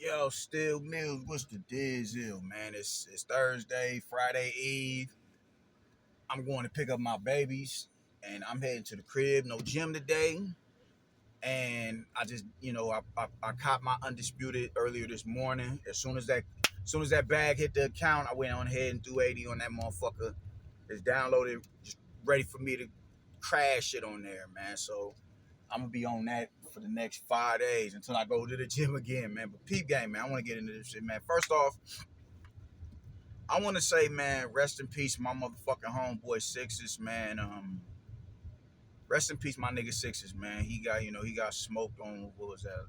Yo, Still Mills, what's the deal, man? It's Thursday, Friday Eve. I'm going to pick up my babies, and I'm heading to the crib. No gym today, and I just, I caught my undisputed earlier this morning. As soon as that bag hit the account, I went on ahead and threw 80 on that motherfucker. It's downloaded, just ready for me to crash it on there, man. So I'm gonna be on that for the next 5 days until I go to the gym again, man. But peep game, man, I want to get into this shit, man. First off, I want to say, man, rest in peace, my motherfucking homeboy Sixes, man. Rest in peace, my nigga Sixes, man. He got smoked on, what was that?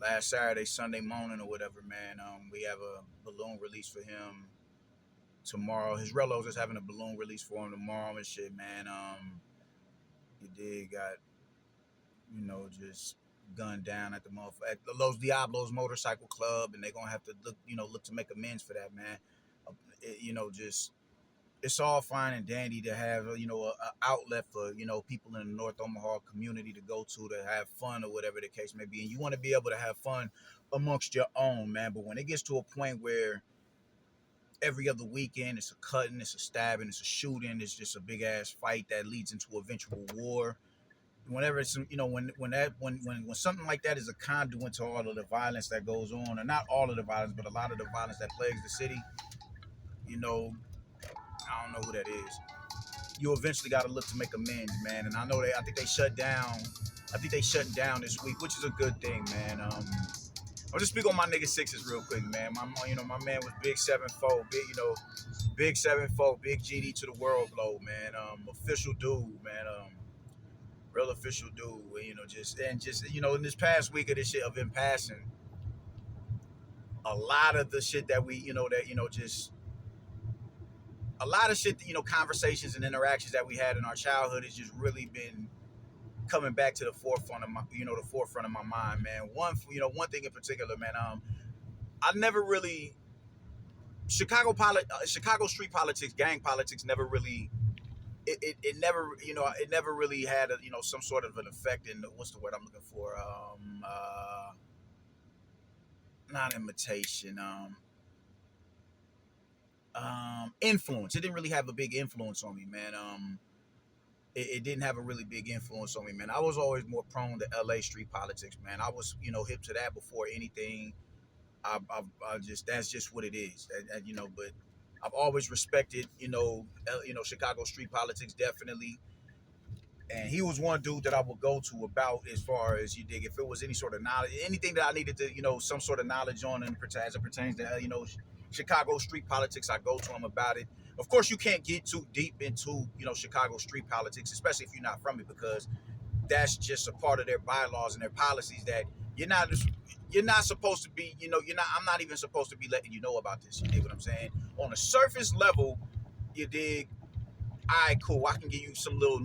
Last Saturday, Sunday morning or whatever, man. We have a balloon release for him tomorrow. His Relos is having a balloon release for him tomorrow and shit, man. He did got, just gunned down at the motherfucker at the Los Diablos Motorcycle Club, and they're gonna have to look to make amends for that, man. Just it's all fine and dandy to have a outlet for people in the North Omaha community to go to have fun or whatever the case may be, and you want to be able to have fun amongst your own, man. But when it gets to a point where every other weekend it's a cutting, it's a stabbing, it's a shooting, it's just a big ass fight that leads into eventual war. Whenever it's when something like that is a conduit to all of the violence that goes on, and not all of the violence, but a lot of the violence that plagues the city, you know, I don't know who that is. You eventually got to look to make amends, man. And I think they shut down. I think they shutting down this week, which is a good thing, man. I'll just speak on my nigga Sixes real quick, man. My man was big 7-4, big 7-4, big GD to the world globe, man. Official dude, man. Real official dude. In this past week of this shit of him passing, a lot of the shit that just a lot of shit, conversations and interactions that we had in our childhood has just really been coming back to the forefront of my mind, man. One thing in particular, man. I never really Chicago street politics, gang politics, never really. It never really had some sort of an effect in what's the word I'm looking for? Not imitation. Influence. It didn't really have a big influence on me, man. It didn't have a really big influence on me, man. I was always more prone to LA street politics, man. I was, hip to that before anything. I just that's just what it is, But I've always respected, Chicago street politics definitely. And he was one dude that I would go to about as far as you dig. If it was any sort of knowledge, anything that I needed to, some sort of knowledge on, and as it pertains to, Chicago street politics, I go to him about it. Of course, you can't get too deep into, Chicago street politics, especially if you're not from it, because that's just a part of their bylaws and their policies that you're not you're not supposed to be, I'm not even supposed to be letting you know about this. You dig what I'm saying? On a surface level, you dig, all right, cool. I can give you some little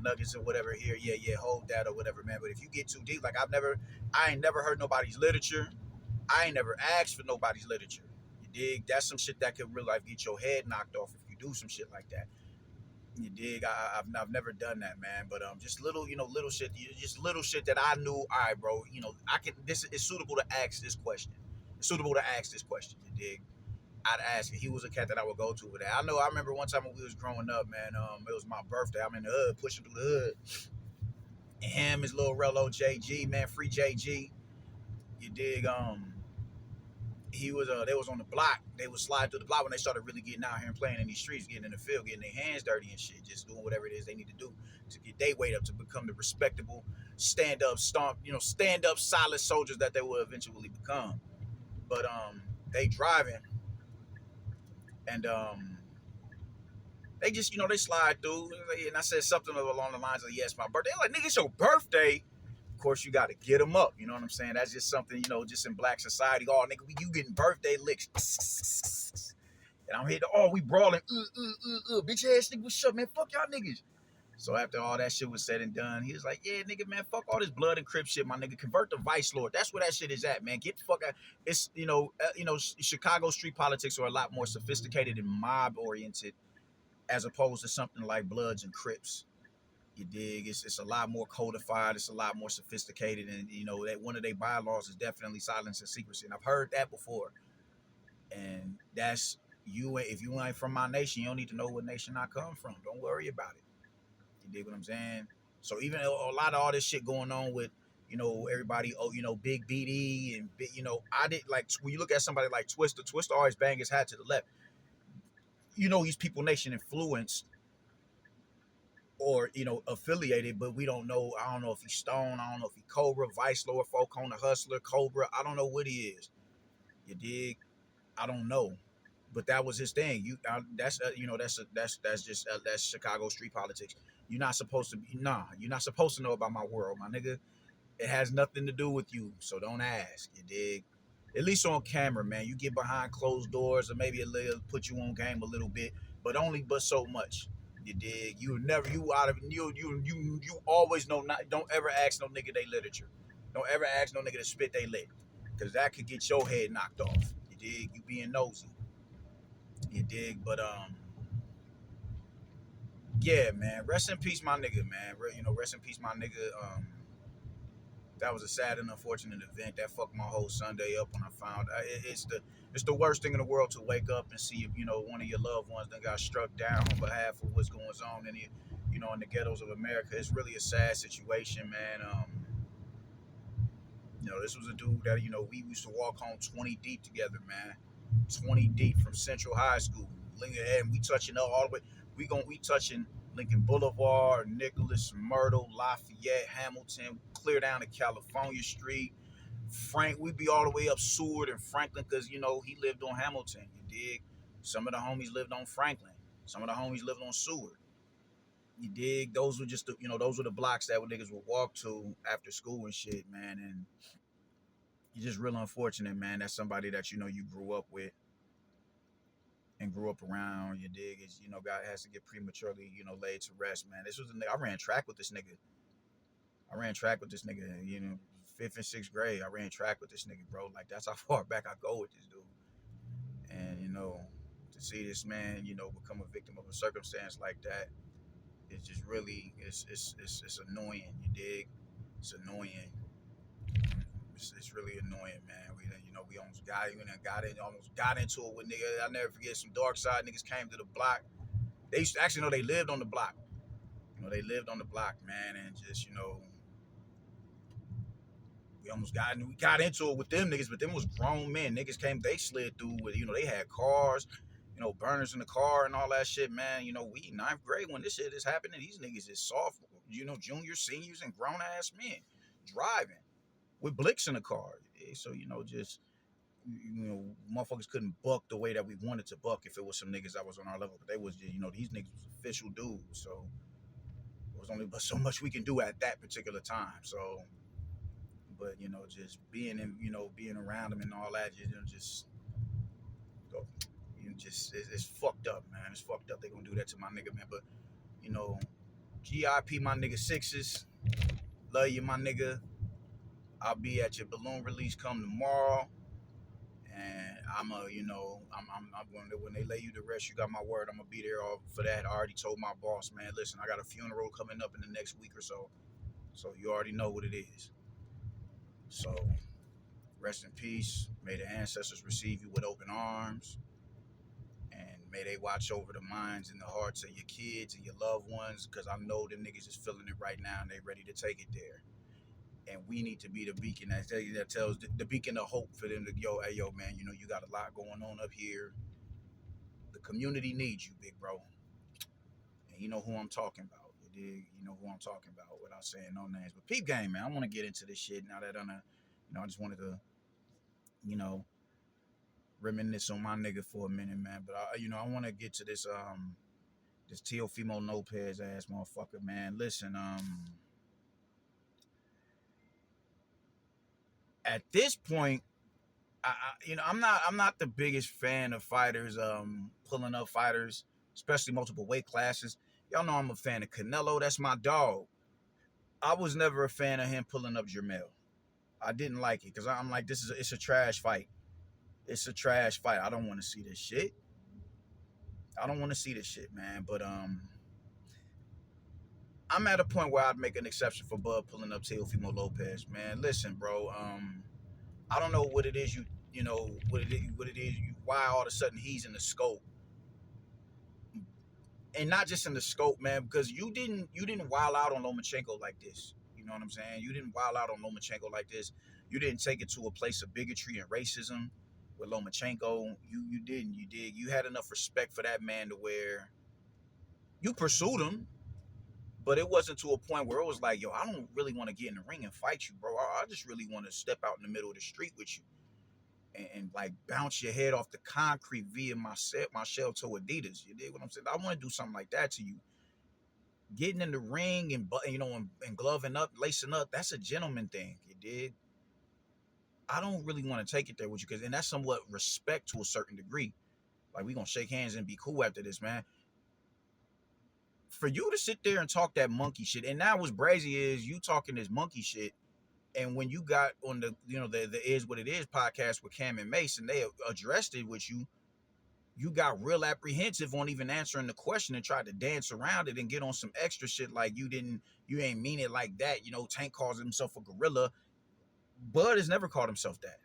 nuggets or whatever here. Yeah, yeah, hold that or whatever, man. But if you get too deep, like I ain't never heard nobody's literature. I ain't never asked for nobody's literature. You dig? That's some shit that could real life get your head knocked off if you do some shit like that. You dig? I've never done that, man. But just little shit, just little shit that I knew. All right, bro. I can. This is suitable to ask this question. It's suitable to ask this question. You dig? I'd ask him. He was a cat that I would go to with that. I remember one time when we was growing up, man. It was my birthday. I'm in the hood, pushing through the hood. And him, his little Relo JG, man, free JG. You dig? He was they was on the block. They would slide through the block when they started really getting out here and playing in these streets, getting in the field, getting their hands dirty and shit, just doing whatever it is they need to do to get their weight up to become the respectable, stand up, solid soldiers that they will eventually become. But they driving and they just, they slide through. And I said something along the lines of, yes, my birthday. They're like, nigga, it's your birthday. Of course, you got to get them up. You know what I'm saying? That's just something, just in black society. Oh, nigga, you getting birthday licks. And I'm here we brawling. Bitch ass nigga, what's up, man? Fuck y'all niggas. So after all that shit was said and done, he was like, yeah, nigga, man, fuck all this blood and crip shit, my nigga. Convert to Vice Lord. That's where that shit is at, man. Get the fuck out. It's, Chicago street politics are a lot more sophisticated and mob oriented as opposed to something like Bloods and Crips. You dig? It's a lot more codified. It's a lot more sophisticated, and you know that one of their bylaws is definitely silence and secrecy. And I've heard that before. And that's you. If you ain't from my nation, you don't need to know what nation I come from. Don't worry about it. You dig what I'm saying? So even a lot of all this shit going on with, everybody, Big BD and big, I did like when you look at somebody like Twister. Twister always bang his hat to the left. He's People Nation influenced or affiliated, but we don't know. I don't know if he's Stone. I don't know if he Cobra, Vice Lord, Falcone, Hustler, Cobra. I don't know what he is. You dig? I don't know, but that was his thing. That's Chicago street politics. You're not supposed to be. Nah, you're not supposed to know about my world, my nigga. It has nothing to do with you, so don't ask. You dig? At least on camera, man. You get behind closed doors, or maybe put you on game a little bit, but so much. You dig? You out of you always know not. Don't ever ask no nigga they literature. Don't ever ask no nigga to spit they lit, cause that could get your head knocked off. You dig? You being nosy. You dig? But yeah, man. Rest in peace, my nigga, man. Rest in peace, my nigga. That was a sad and unfortunate event that fucked my whole Sunday up when I found out. It's the worst thing in the world to wake up and see one of your loved ones that got struck down on behalf of what's going on in the ghettos of America. It's really a sad situation, man. This was a dude that we used to walk home 20 deep together, man. 20 deep from Central High School, and we touching up all the way. We touching Lincoln Boulevard, Nicholas, Myrtle, Lafayette, Hamilton, clear down to California Street. We'd be all the way up Seward and Franklin because he lived on Hamilton. You dig? Some of the homies lived on Franklin. Some of the homies lived on Seward. You dig? Those were those were the blocks that niggas would walk to after school and shit, man. And it's just real unfortunate, man. That's somebody that you grew up with and grew up around. You dig? Is God has to get prematurely laid to rest, man. This was a nigga. I ran track with this nigga. Fifth and sixth grade. I ran track with this nigga, bro. Like that's how far back I go with this dude. And to see this man, become a victim of a circumstance like that, it's just really it's annoying. You dig? It's annoying. It's really annoying, man. We almost got into it with niggas. I'll never forget some dark side niggas came to the block. They used to actually know they lived on the block. They lived on the block, man, and just we got into it with them niggas, but them was grown men. Niggas came, they slid through with they had cars, burners in the car and all that shit, man. We ninth grade when this shit is happening. These niggas is soft, juniors, seniors, and grown ass men driving with blicks in the car. So just motherfuckers couldn't buck the way that we wanted to buck if it was some niggas that was on our level. But they was, these niggas was official dudes. So it was only but so much we can do at that particular time. So, but just being being around them and all that, it's fucked up, man. It's fucked up. They gonna do that to my nigga, man. But GIP, my nigga Sixes. Love you, my nigga. I'll be at your balloon release come tomorrow. And I'm going to, when they lay you to rest, you got my word. I'm going to be there all for that. I already told my boss, man, listen, I got a funeral coming up in the next week or so. So you already know what it is. So rest in peace. May the ancestors receive you with open arms. And may they watch over the minds and the hearts of your kids and your loved ones. Because I know them niggas is feeling it right now and they ready to take it there. And we need to be the beacon that tells the beacon of hope for them to hey yo man, you got a lot going on up here. The community needs you, big bro. And you know who I'm talking about. You dig? You know who I'm talking about without saying no names. But peep game, man, I want to get into this shit now that I just wanted to, reminisce on my nigga for a minute, man. But I want to get to this Teofimo Lopez ass motherfucker, man. Listen, at this point, I'm not the biggest fan of fighters pulling up fighters, especially multiple weight classes. Y'all know I'm a fan of Canelo. That's my dog. I was never a fan of him pulling up Jermell. I didn't like it because I'm like, it's a trash fight. It's a trash fight. I don't want to see this shit. I don't want to see this shit, man. But I'm at a point where I'd make an exception for Bud pulling up Teofimo Lopez, man. Listen, bro. I don't know what it is what it is why all of a sudden he's in the scope, and not just in the scope, man, because you didn't wild out on Lomachenko like this. You know what I'm saying? You didn't wild out on Lomachenko like this. You didn't take it to a place of bigotry and racism with Lomachenko. You didn't. You did. You had enough respect for that man to where you pursued him, but it wasn't to a point where it was like, yo, I don't really want to get in the ring and fight you, bro. I just really want to step out in the middle of the street with you and like bounce your head off the concrete via my shell toe Adidas. You dig what I'm saying? I want to do something like that to you. Getting in the ring and and gloving up, lacing up, that's a gentleman thing. You did. I don't really want to take it there with you and that's somewhat respect to a certain degree. Like we gonna shake hands and be cool after this, man. For you to sit there and talk that monkey shit, and now what's brazy is you talking this monkey shit. And when you got on the Is What It Is podcast with Cam and Mason, they addressed it with you. You got real apprehensive on even answering the question and tried to dance around it and get on some extra shit like you ain't mean it like that. Tank calls himself a gorilla. Bud has never called himself that.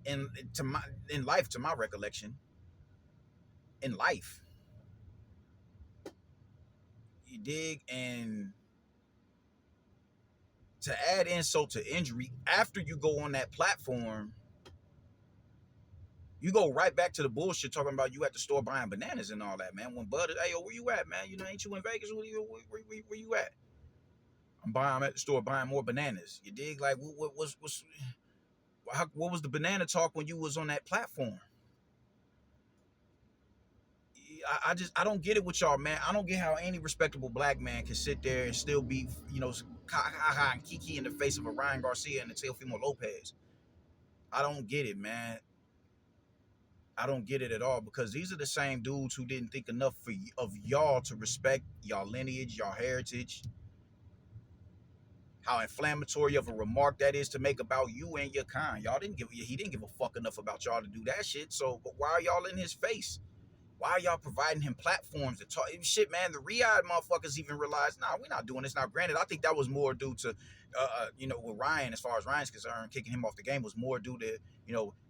And in life, to my recollection, in life, you dig, and to add insult to injury, after you go on that platform, you go right back to the bullshit talking about you at the store buying bananas and all that, man. When Bud, hey, yo, where you at, man? Ain't you in Vegas? Where you at? I'm at the store buying more bananas. You dig? Like, what was the banana talk when you was on that platform? I don't get it with y'all, man. I don't get how any respectable black man can sit there and still be, and kiki in the face of a Ryan Garcia and a Teofimo Lopez. I don't get it, man. I don't get it at all because these are the same dudes who didn't think enough of y'all to respect y'all lineage, y'all heritage, how inflammatory of a remark that is to make about you and your kind. He didn't give a fuck enough about y'all to do that shit. So, but why are y'all in his face? Why are y'all providing him platforms to talk? Shit, man, the Riyadh motherfuckers even realized, nah, we're not doing this. Now, granted, I think that was more due to, with Ryan, as far as Ryan's concerned, kicking him off the game was more due to,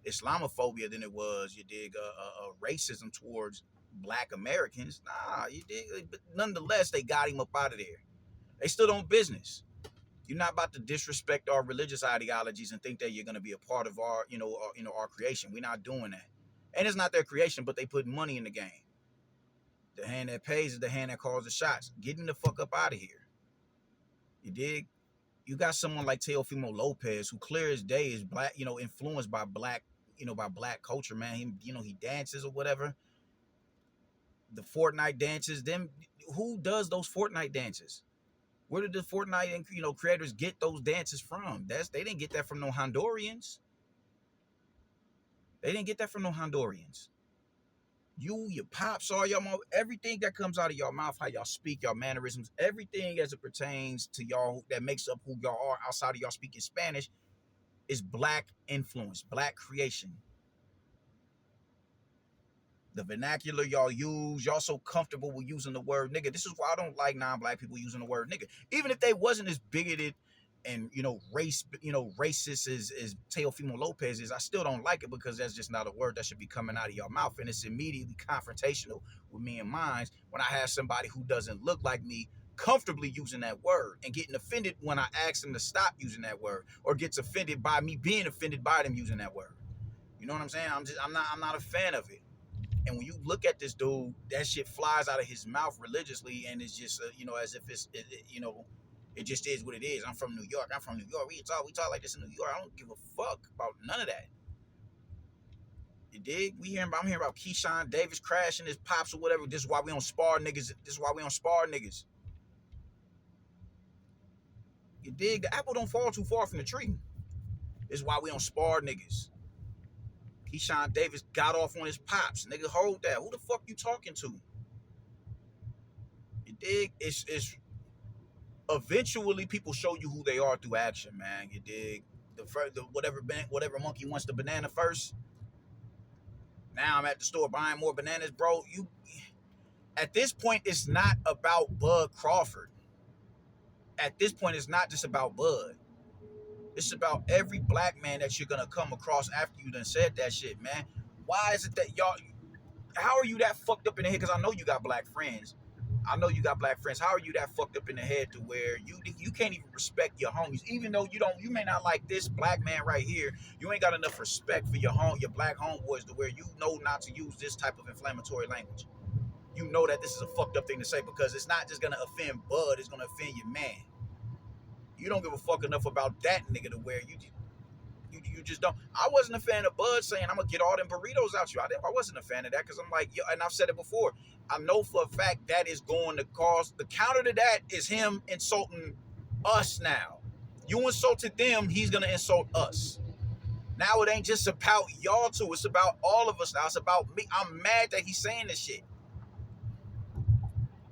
Islamophobia than it was, you dig, racism towards black Americans. Nah, you dig. But nonetheless, they got him up out of there. They still don't business. You're not about to disrespect our religious ideologies and think that you're going to be a part of our creation. We're not doing that. And it's not their creation, but they put money in the game. The hand that pays is the hand that calls the shots. Getting the fuck up out of here. You dig? You got someone like Teofimo Lopez, who clear as day is black, influenced by black culture, man. He dances or whatever. The Fortnite dances, who does those Fortnite dances? Where did the Fortnite and creators get those dances from? They didn't get that from no Hondurians. They didn't get that from no Hondurians. You, your pops, all y'all mouth, everything that comes out of y'all mouth, how y'all speak, y'all mannerisms, everything as it pertains to y'all that makes up who y'all are outside of y'all speaking Spanish is black influence, black creation. The vernacular y'all use, y'all so comfortable with using the word nigga. This is why I don't like non-black people using the word nigga. Even if they wasn't as bigoted and racist as Teofimo Lopez is, I still don't like it because that's just not a word that should be coming out of your mouth, and it's immediately confrontational with me and mine when I have somebody who doesn't look like me comfortably using that word and getting offended when I ask them to stop using that word, or gets offended by me being offended by them using that word. You know what I'm saying? I'm not a fan of it. And when you look at this dude, that shit flies out of his mouth religiously, and it's just as if it just is what it is. I'm from New York. We talk like this in New York. I don't give a fuck about none of that. You dig? I'm hearing about Keyshawn Davis crashing his pops or whatever. This is why we don't spar niggas. You dig? The apple don't fall too far from the tree. This is why we don't spar niggas. Keyshawn Davis got off on his pops. Nigga, hold that. Who the fuck you talking to? You dig? It's eventually people show you who they are through action, man. You dig? Whatever monkey wants the banana first. Now I'm at the store buying more bananas, bro. At this point, it's not about Bud Crawford. At this point, it's not just about Bud. It's about every black man that you're gonna come across after you done said that shit, man. Why is it that y'all? How are you that fucked up in the head? Because I know you got black friends. I know you got black friends. How are you that fucked up in the head to where you can't even respect your homies, even though you may not like this black man right here. You ain't got enough respect for your black homeboys to where you know not to use this type of inflammatory language. You know that this is a fucked up thing to say because it's not just gonna offend Bud, it's gonna offend your man. You don't give a fuck enough about that nigga to where you just don't. I wasn't a fan of Bud saying I'm gonna get all them burritos out you. I wasn't a fan of that because I'm like, yo, and I've said it before. I know for a fact that is going to cause the counter to that is him insulting us now. You insulted them, he's gonna insult us. Now it ain't just about y'all two, it's about all of us now. It's about me. I'm mad that he's saying this shit.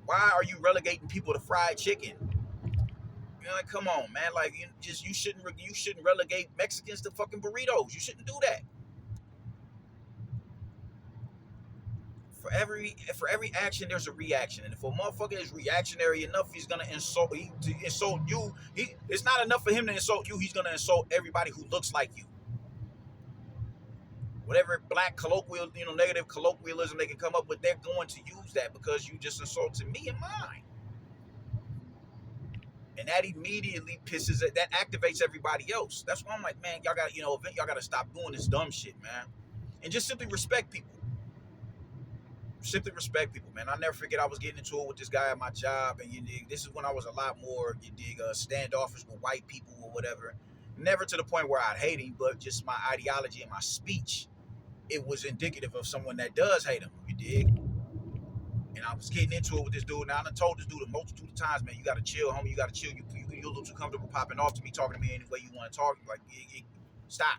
Why are you relegating people to fried chicken? You're like, come on, man. Like, you shouldn't relegate Mexicans to fucking burritos. You shouldn't do that. For every action, there's a reaction, and if a motherfucker is reactionary enough, he's gonna insult you. It's not enough for him to insult you. He's gonna insult everybody who looks like you. Whatever black colloquial, negative colloquialism they can come up with, they're going to use that because you just insulted me and mine. And that immediately that activates everybody else. That's why I'm like, man, y'all got, y'all got to stop doing this dumb shit, man. And just simply respect people. Simply respect people, man. I'll never forget I was getting into it with this guy at my job, and this is when I was a lot more, standoffish with white people or whatever. Never to the point where I'd hate him, but just my ideology and my speech, it was indicative of someone that does hate him, you dig? And I was getting into it with this dude. Now, I done told this dude a multitude of times, man, you got to chill, homie. You got to chill. You're a little too comfortable popping off to me, talking to me any way you want to talk. Like, stop.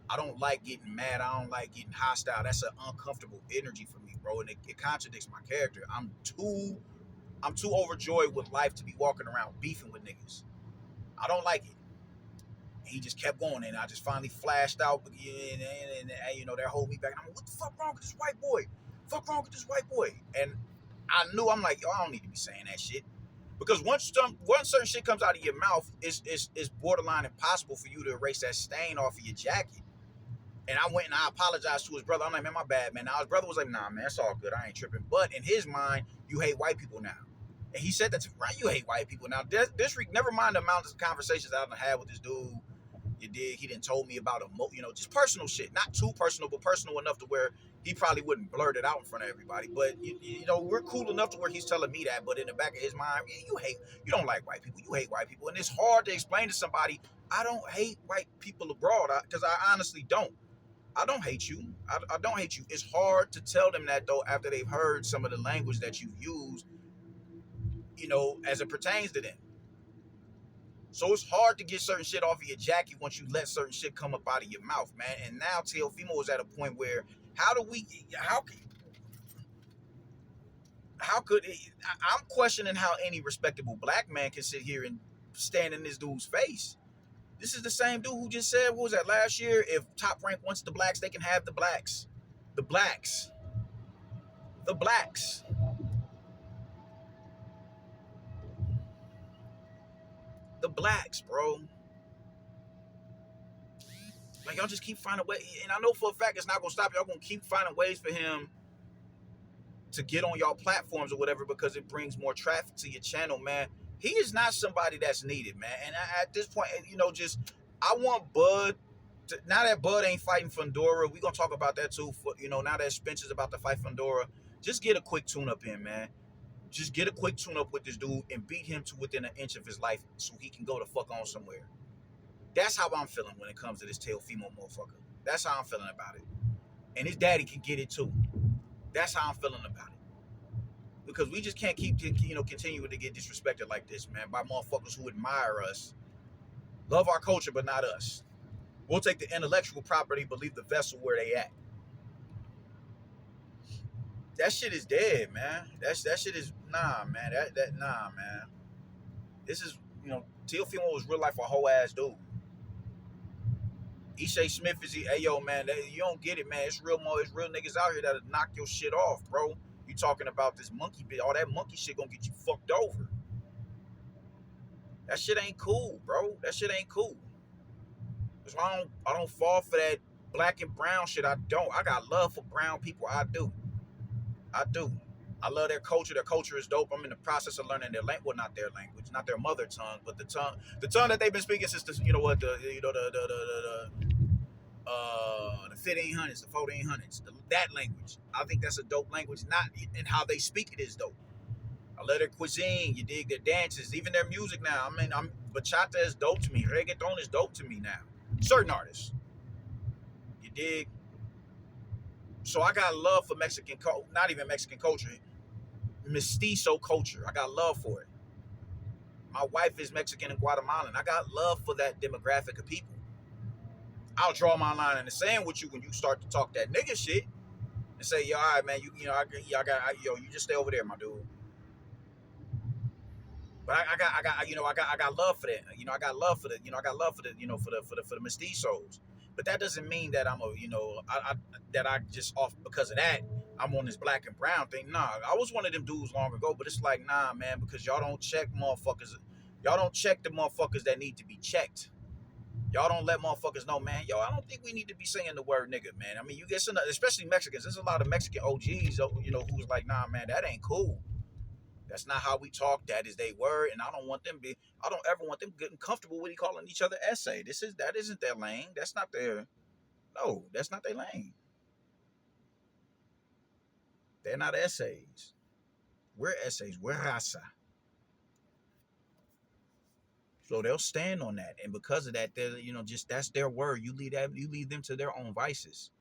I don't like getting mad. I don't like getting hostile. That's an uncomfortable energy for me, bro. And it contradicts my character. I'm too overjoyed with life to be walking around beefing with niggas. I don't like it. And he just kept going, and I just finally flashed out, and they're holding me back. And I'm like, what the fuck wrong with this white boy? Fuck wrong with this white boy? And I knew, I'm like, yo, I don't need to be saying that shit. Because once certain shit comes out of your mouth, it's borderline impossible for you to erase that stain off of your jacket. And I went and I apologized to his brother. I'm like, man, my bad, man. Now his brother was like, nah, man, it's all good. I ain't tripping. But in his mind, you hate white people now. And he said that to me, right? You hate white people now. Never mind the amount of conversations I done had with this dude. You dig? He done told me about just personal shit. Not too personal, but personal enough to where he probably wouldn't blurt it out in front of everybody. But we're cool enough to where he's telling me that. But in the back of his mind, you don't like white people. You hate white people. And it's hard to explain to somebody, I don't hate white people abroad, because I honestly don't. I don't hate you. I don't hate you. It's hard to tell them that, though, after they've heard some of the language that you've used, as it pertains to them. So it's hard to get certain shit off of your jacket once you let certain shit come up out of your mouth, man. And now Teofimo is at a point where I'm questioning how any respectable black man can sit here and stand in this dude's face. This is the same dude who just said, what was that, last year? If Top Rank wants the blacks, they can have the blacks. The blacks. The blacks. The blacks, bro. Like, y'all just keep finding ways. And I know for a fact it's not going to stop. Y'all going to keep finding ways for him to get on y'all platforms or whatever because it brings more traffic to your channel, man. He is not somebody that's needed, man. And at this point, I want Bud to, now that Bud ain't fighting Fundora, we're going to talk about that too. Now that Spencer's about to fight Fundora, just get a quick tune-up in, man. Just get a quick tune-up with this dude and beat him to within an inch of his life so he can go the fuck on somewhere. That's how I'm feeling when it comes to this Teofimo motherfucker. That's how I'm feeling about it. And his daddy can get it too. That's how I'm feeling about it. Because we just can't keep, continuing to get disrespected like this, man, by motherfuckers who admire us, love our culture, but not us. We'll take the intellectual property, but leave the vessel where they at. That shit is dead, man. That shit is, nah, man. Nah, man. This is, Teofimo was real life a whole ass dude. Ishay Smith is, hey, yo, man, you don't get it, man. It's real niggas out here that'll knock your shit off, bro. You talking about this monkey bit? All that monkey shit gonna get you fucked over. That shit ain't cool, bro. That shit ain't cool. That's why I don't fall for that black and brown shit. I don't. I got love for brown people. I do. I do. I love their culture. Their culture is dope. I'm in the process of learning their language. Well, not their language, not their mother tongue, but the tongue that they've been speaking since the, the 1500s, the 1400s, that language. I think that's a dope language. Not in how they speak it is dope. I love their cuisine. You dig their dances, even their music now. I mean, bachata is dope to me. Reggaeton is dope to me now. Certain artists, you dig. So I got love for Mexican culture, not even Mexican culture, mestizo culture. I got love for it. My wife is Mexican and Guatemalan. I got love for that demographic of people. I'll draw my line in the sand with you when you start to talk that nigga shit and say, yo, all right, man, you just stay over there, my dude. But I got love for that. I got love for the, I got love for the, for the mestizos. But that doesn't mean that I'm a, that I just off because of that. I'm on this black and brown thing. Nah, I was one of them dudes long ago, but it's like, nah, man, because y'all don't check motherfuckers. Y'all don't check the motherfuckers that need to be checked. Y'all don't let motherfuckers know, man. Yo, I don't think we need to be saying the word nigga, man. I mean, you get some, especially Mexicans. There's a lot of Mexican OGs, who's like, nah, man, that ain't cool. That's not how we talk. That is they word, and I don't ever want them getting comfortable with calling each other essay. That isn't their lane. That's not their. No, that's not their lane. They're not essays. We're essays. We're raza. So they'll stand on that, and because of that, they're just that's their word. You leave that. You leave them to their own vices.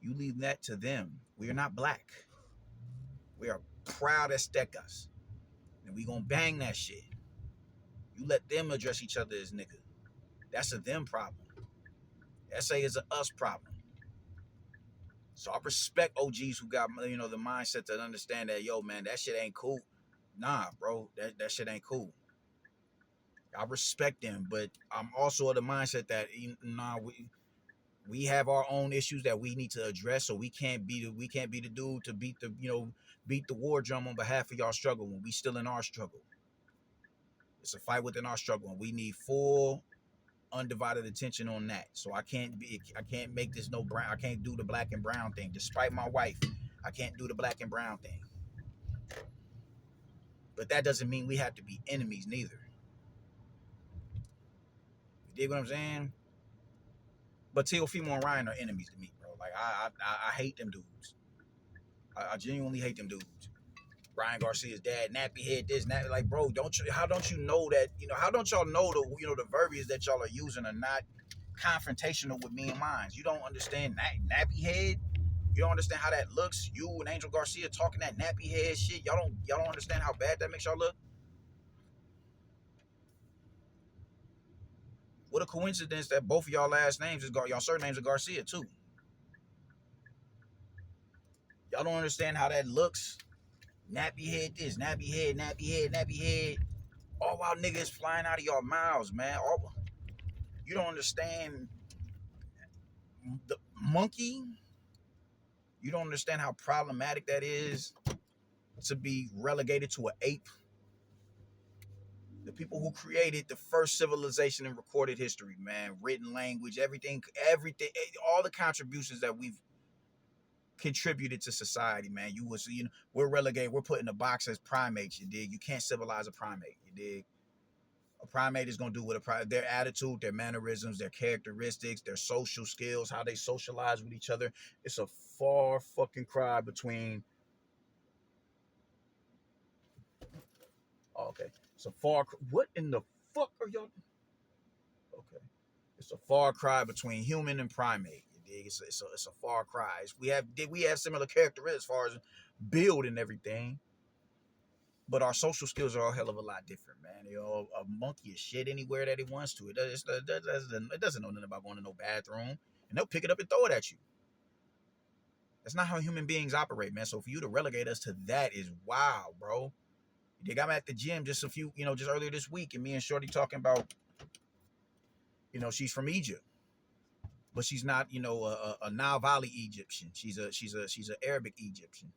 You leave that to them. We are not black. We are proud Aztecas, and we gonna bang that shit. You let them address each other as nigga. That's a them problem. SA is a us problem. So I respect OGs who got the mindset to understand that, yo, man, that shit ain't cool. Nah, bro, that shit ain't cool. I respect them, but I'm also of the mindset that we have our own issues that we need to address. So we can't be the dude to beat the war drum on behalf of y'all struggle when we still in our struggle. It's a fight within our struggle, and we need full undivided attention on that. So I can't make this no brown. I can't do the black and brown thing. Despite my wife, I can't do the black and brown thing. But that doesn't mean we have to be enemies neither. You dig what I'm saying? But Teofimo and Ryan are enemies to me, bro. Like I hate them dudes. I genuinely hate them dudes. Ryan Garcia's dad, nappy head, this, nappy, like, bro, how don't you know that, how don't y'all know the verbiage that y'all are using are not confrontational with me and mine? You don't understand nappy head? You don't understand how that looks? You and Angel Garcia talking that nappy head shit, y'all don't understand how bad that makes y'all look? What a coincidence that both of y'all last names y'all surnames are Garcia too. Y'all don't understand how that looks? Nappy head this, nappy head, nappy head, nappy head. All while niggas flying out of your mouths, man. You don't understand the monkey. You don't understand how problematic that is to be relegated to an ape. The people who created the first civilization in recorded history, man, written language, everything, all the contributions that we've contributed to society, man. We're relegated. We're put in a box as primates. You dig? You can't civilize a primate. You dig? A primate is gonna do what their attitude, their mannerisms, their characteristics, their social skills, how they socialize with each other. It's a far fucking cry between. Oh, okay, it's a far. What in the fuck are y'all? Okay, it's a far cry between human and primate. You dig? It's a far cry. We have similar characteristics as far as build and everything. But our social skills are a hell of a lot different, man. A monkey is shit anywhere that it wants to. It doesn't know nothing about going to no bathroom, and they'll pick it up and throw it at you. That's not how human beings operate, man. So for you to relegate us to that is wow, bro. You dig? I'm at the gym just earlier this week, and me and Shorty talking about, she's from Egypt, but she's not, a Nile Valley Egyptian. She's a Arabic Egyptian.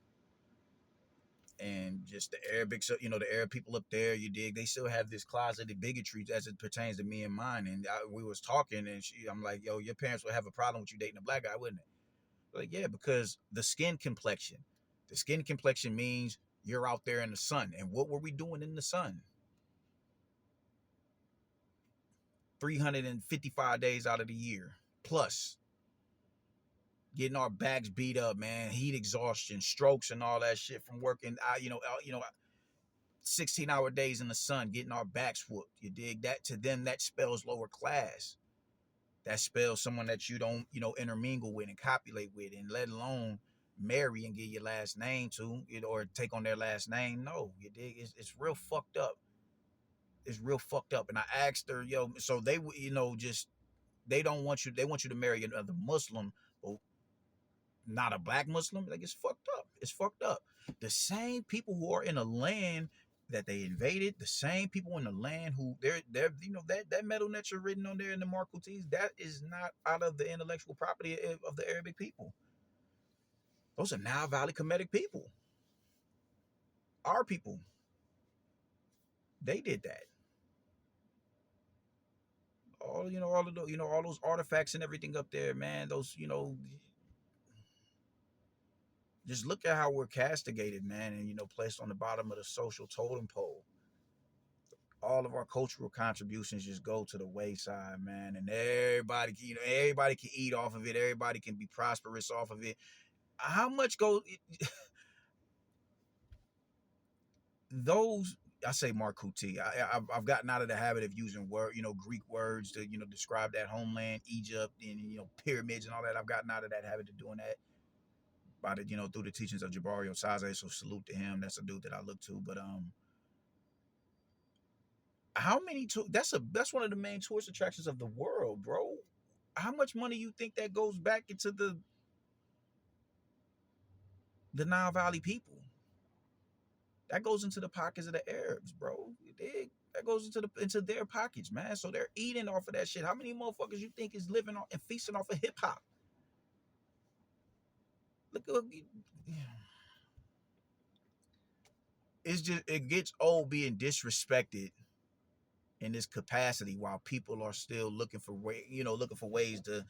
And just the Arabic, so the Arab people up there, you dig, they still have this closeted bigotry as it pertains to me and mine. And we was talking, and I'm like, yo, your parents would have a problem with you dating a black guy, wouldn't it? Like, yeah, because the skin complexion means you're out there in the sun. And what were we doing in the sun? 355 days out of the year plus, getting our backs beat up, man, heat exhaustion, strokes, and all that shit from working out, 16-hour days in the sun, getting our backs whooped. You dig that? To them, that spells lower class. That spells someone that you don't, intermingle with and copulate with, and let alone marry and give your last name to, or take on their last name. No, you dig? It's real fucked up. It's real fucked up. And I asked her, yo, so they, just, they don't want you. They want you to marry another Muslim, but not a black Muslim. Like, it's fucked up. It's fucked up. The same people who are in a land that they invaded, the same people in the land who they're that metal that you're written on there in the Markutis, that is not out of the intellectual property of the Arabic people. Those are Nile Valley Kemetic people. Our people. They did that. All of the, all those artifacts and everything up there, man. Those, just look at how we're castigated, man, and placed on the bottom of the social totem pole. All of our cultural contributions just go to the wayside, man, and everybody can eat off of it. Everybody can be prosperous off of it. How much goes those? I say Markuti. I've gotten out of the habit of using Greek words to describe that homeland, Egypt, and pyramids and all that. I've gotten out of that habit of doing that by the through the teachings of Jabari Osaze. So salute to him. That's a dude that I look to. But how many that's one of the main tourist attractions of the world, bro. How much money you think that goes back into the Nile Valley people? That goes into the pockets of the Arabs, bro. You dig? That goes into their pockets, man. So they're eating off of that shit. How many motherfuckers you think is living on and feasting off of hip hop? Look at it gets old being disrespected in this capacity while people are still looking for ways to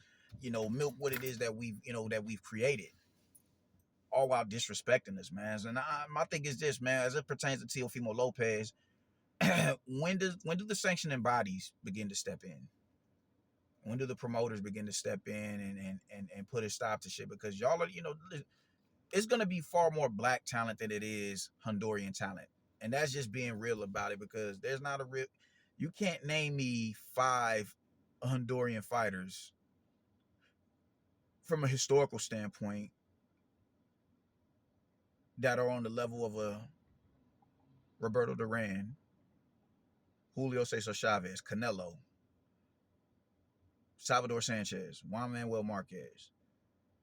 milk what it is that we've created, all while disrespecting us, man. And my thing is this, man, as it pertains to Teofimo Lopez, when do the sanctioning bodies begin to step in? When do the promoters begin to step in and put a stop to shit? Because y'all are, it's gonna be far more black talent than it is Honduran talent. And that's just being real about it, because there's not a real, you can't name me 5 Honduran fighters from a historical standpoint that are on the level of a Roberto Duran, Julio Cesar Chavez, Canelo, Salvador Sanchez, Juan Manuel Marquez,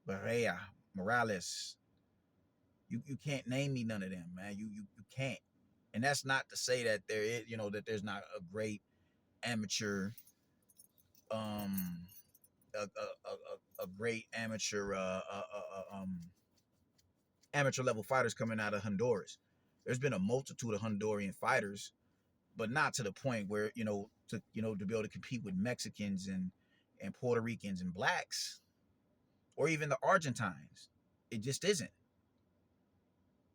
Barrea, Morales. You can't name me none of them, man. You can't. And that's not to say that there is, that there's not a great amateur, a great amateur level fighters coming out of Honduras. There's been a multitude of Honduran fighters, but not to the point where to be able to compete with Mexicans and Puerto Ricans and blacks, or even the Argentines. It just isn't.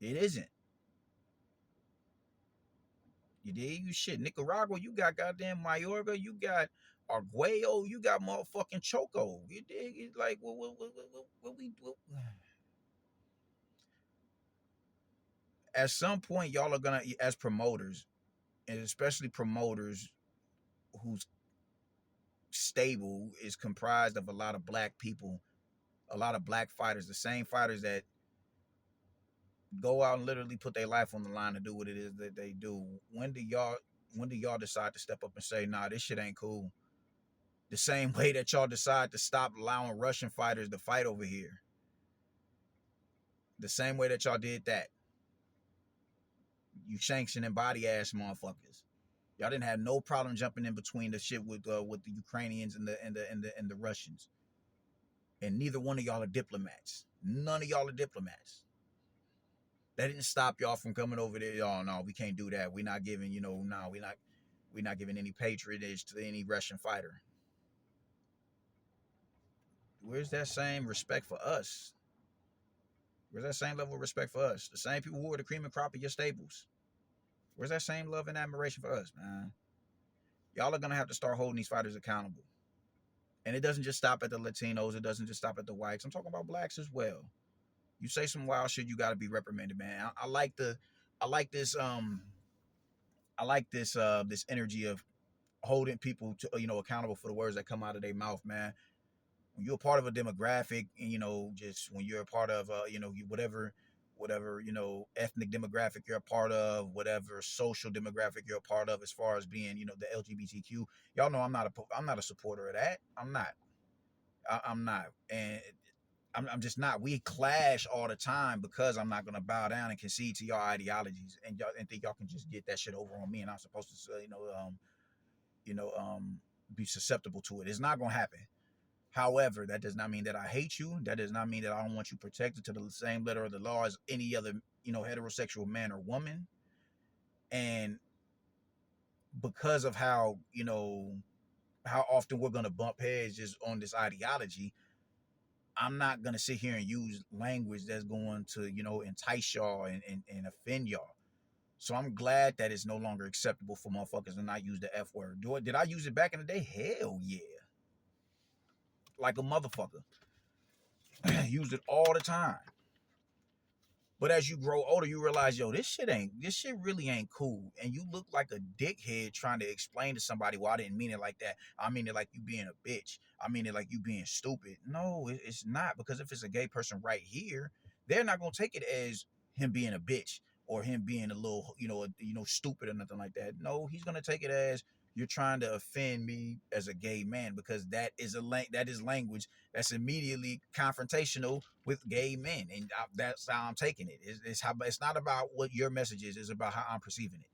It isn't. You dig? You shit. Nicaragua, you got goddamn Mayorga, you got Arguello, you got motherfucking Choco. You dig? It's like what we do. At some point, y'all are gonna, as promoters, and especially promoters whose stable is comprised of a lot of black people, a lot of black fighters, the same fighters that go out and literally put their life on the line to do what it is that they do. When do y'all decide to step up and say, nah, this shit ain't cool? The same way that y'all decide to stop allowing Russian fighters to fight over here. The same way that y'all did that. You sanctioning body ass motherfuckers. Y'all didn't have no problem jumping in between the shit with the Ukrainians and the Russians. And neither one of y'all are diplomats. None of y'all are diplomats. That didn't stop y'all from coming over there. Oh no, we can't do that. We're not giving, no, we're not giving any patronage to any Russian fighter. Where's that same respect for us? Where's that same level of respect for us? The same people who are the cream and crop of your stables. Where's that same love and admiration for us, man? Y'all are gonna have to start holding these fighters accountable. And it doesn't just stop at the Latinos. It doesn't just stop at the whites. I'm talking about blacks as well. You say some wild shit, you got to be reprimanded, man. I like I like this, this energy of holding people to, accountable for the words that come out of their mouth, man. When you're a part of a demographic, and just when you're a part of, whatever ethnic demographic you're a part of, whatever social demographic you're a part of, as far as being, the LGBTQ. Y'all know I'm not a supporter of that. I'm not. I'm not, and I'm just not. We clash all the time because I'm not gonna bow down and concede to y'all ideologies, and y'all and think y'all can just get that shit over on me, and I'm supposed to, you know, um, be susceptible to it. It's not gonna happen. However, that does not mean that I hate you. That does not mean that I don't want you protected to the same letter of the law as any other, heterosexual man or woman. And because of how often we're gonna bump heads just on this ideology, I'm not gonna sit here and use language that's going to, entice y'all and offend y'all. So I'm glad that it's no longer acceptable for motherfuckers to not use the F word. Did I use it back in the day? Hell yeah. Like a motherfucker. Used it all the time. But as you grow older, you realize, yo, this shit really ain't cool. And you look like a dickhead trying to explain to somebody, well, I didn't mean it like that. I mean it like you being a bitch. I mean it like you being stupid. No, it's not. Because if it's a gay person right here, they're not gonna take it as him being a bitch or him being a little, stupid or nothing like that. No, he's gonna take it as you're trying to offend me as a gay man, because that is language that's immediately confrontational with gay men, and that's how I'm taking it. It's not about what your message is; it's about how I'm perceiving it.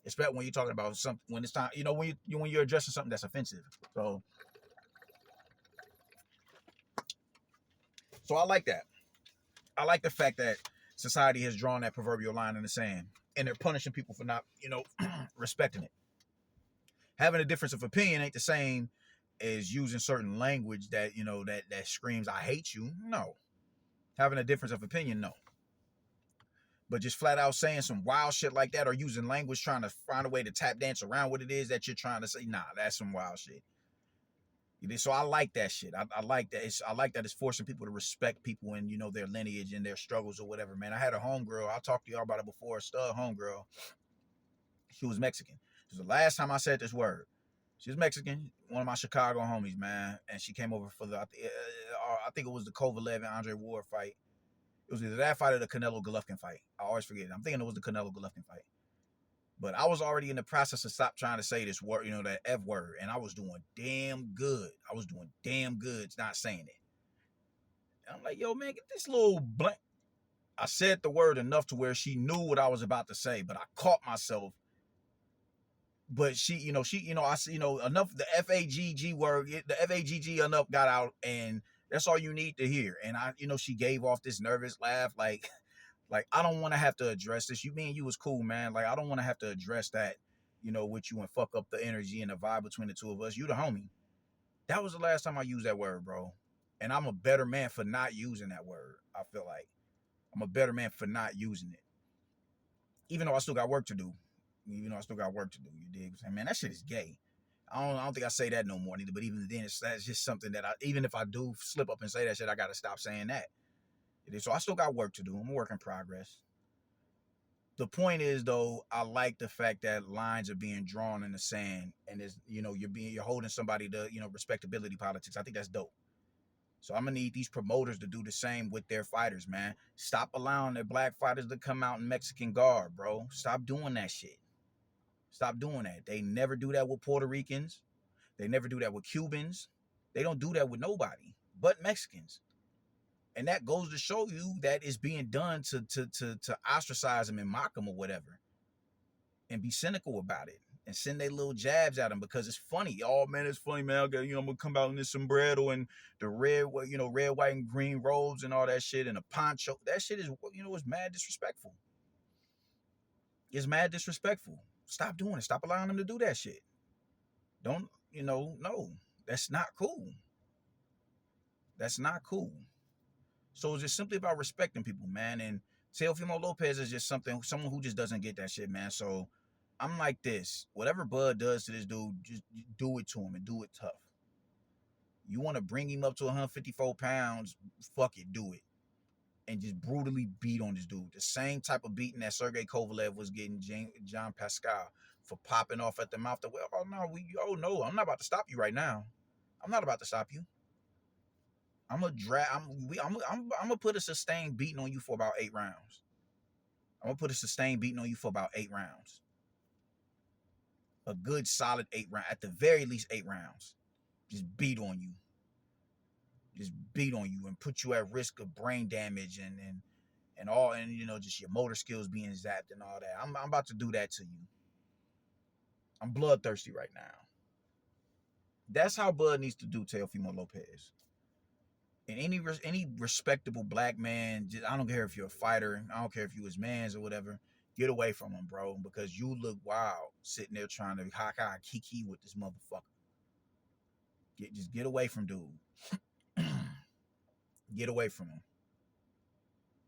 Especially when you're talking about something, when it's time, when you're addressing something that's offensive. So I like that. I like the fact that society has drawn that proverbial line in the sand, and they're punishing people for not, respecting it. Having a difference of opinion ain't the same as using certain language that that screams "I hate you." No, having a difference of opinion, no. But just flat out saying some wild shit like that, or using language trying to find a way to tap dance around what it is that you're trying to say, nah, that's some wild shit. So I like that shit. I like that. I like that it's forcing people to respect people and their lineage and their struggles or whatever. Man, I had a homegirl. I talked to y'all about it before. A stud homegirl. She was Mexican. This was the last time I said this word. She was Mexican, one of my Chicago homies, man, and she came over for I think it was the Kovalev and Andre Ward fight. It was either that fight or the Canelo Golovkin fight. I always forget it. I'm thinking it was the Canelo Golovkin fight. But I was already in the process of stop trying to say this word, that F word, and I was doing damn good. I was doing damn good not saying it. And I'm like, yo, man, get this little blank. I said the word enough to where she knew what I was about to say, but I caught myself. But she, I see, enough, the FAGG word, the FAGG enough got out, and that's all you need to hear. And she gave off this nervous laugh, like I don't want to have to address this. You mean you was cool, man. Like, I don't want to have to address that, with you and fuck up the energy and the vibe between the two of us. You the homie. That was the last time I used that word, bro. And I'm a better man for not using that word. I feel like I'm a better man for not using it. Even though I still got work to do. You dig? Saying, man, that shit is gay. I don't think I say that no more neither. But even then, that's just something that even if I do slip up and say that shit, I got to stop saying that. So I still got work to do. I'm a work in progress. The point is, though, I like the fact that lines are being drawn in the sand, and is you're holding somebody to respectability politics. I think that's dope. So I'm gonna need these promoters to do the same with their fighters, man. Stop allowing their black fighters to come out in Mexican garb, bro. Stop doing that shit. Stop doing that. They never do that with Puerto Ricans. They never do that with Cubans. They don't do that with nobody but Mexicans. And that goes to show you that it's being done to ostracize them and mock them or whatever, and be cynical about it. and send their little jabs at him because it's funny. Oh man, it's funny, man. I'm gonna come out in this sombrero and the red, red, white, and green robes and all that shit and a poncho. That shit is, it's mad disrespectful. It's mad disrespectful. Stop doing it. Stop allowing them to do that shit. Don't, no, that's not cool. That's not cool. So it's just simply about respecting people, man. And Teofimo Lopez is just someone who just doesn't get that shit, man. So I'm like this. Whatever Bud does to this dude, just do it to him and do it tough. You want to bring him up to 154 pounds, fuck it, do it. And just brutally beat on this dude. The same type of beating that Sergey Kovalev was getting John Pascal for popping off at the mouth. No, I'm not about to stop you right now. I'm not about to stop you. I'm gonna put a sustained beating on you for about 8 rounds. I'm gonna put a sustained beating on you for about 8 rounds. A good solid 8 rounds, at the very least 8 rounds. Just beat on you. Just beat on you and put you at risk of brain damage and all, and just your motor skills being zapped and all that. I'm about to do that to you. I'm bloodthirsty right now. That's how Bud needs to do Teofimo Lopez. And any respectable black man, I don't care if you're a fighter, I don't care if you his mans or whatever, get away from him, bro, because you look wild sitting there trying to kiki with this motherfucker. Just get away from dude. Get away from him.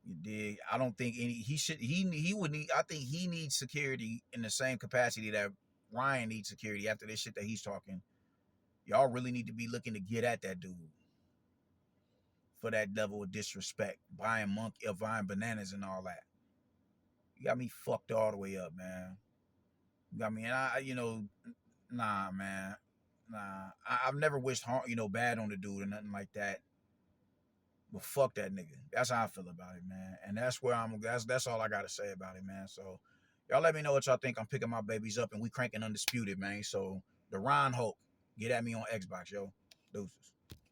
You dig? I don't think he would need. I think he needs security in the same capacity that Ryan needs security after this shit that he's talking. Y'all really need to be looking to get at that dude for that level of disrespect, buying bananas and all that. You got me fucked all the way up, man. You got me, and nah, man, nah. I've never wished harm, bad on the dude or nothing like that. But fuck that nigga. That's how I feel about it, man. And that's where that's all I gotta say about it, man. So y'all let me know what y'all think. I'm picking my babies up and we cranking Undisputed, man. So the Ron Hulk, get at me on Xbox, yo. Deuces.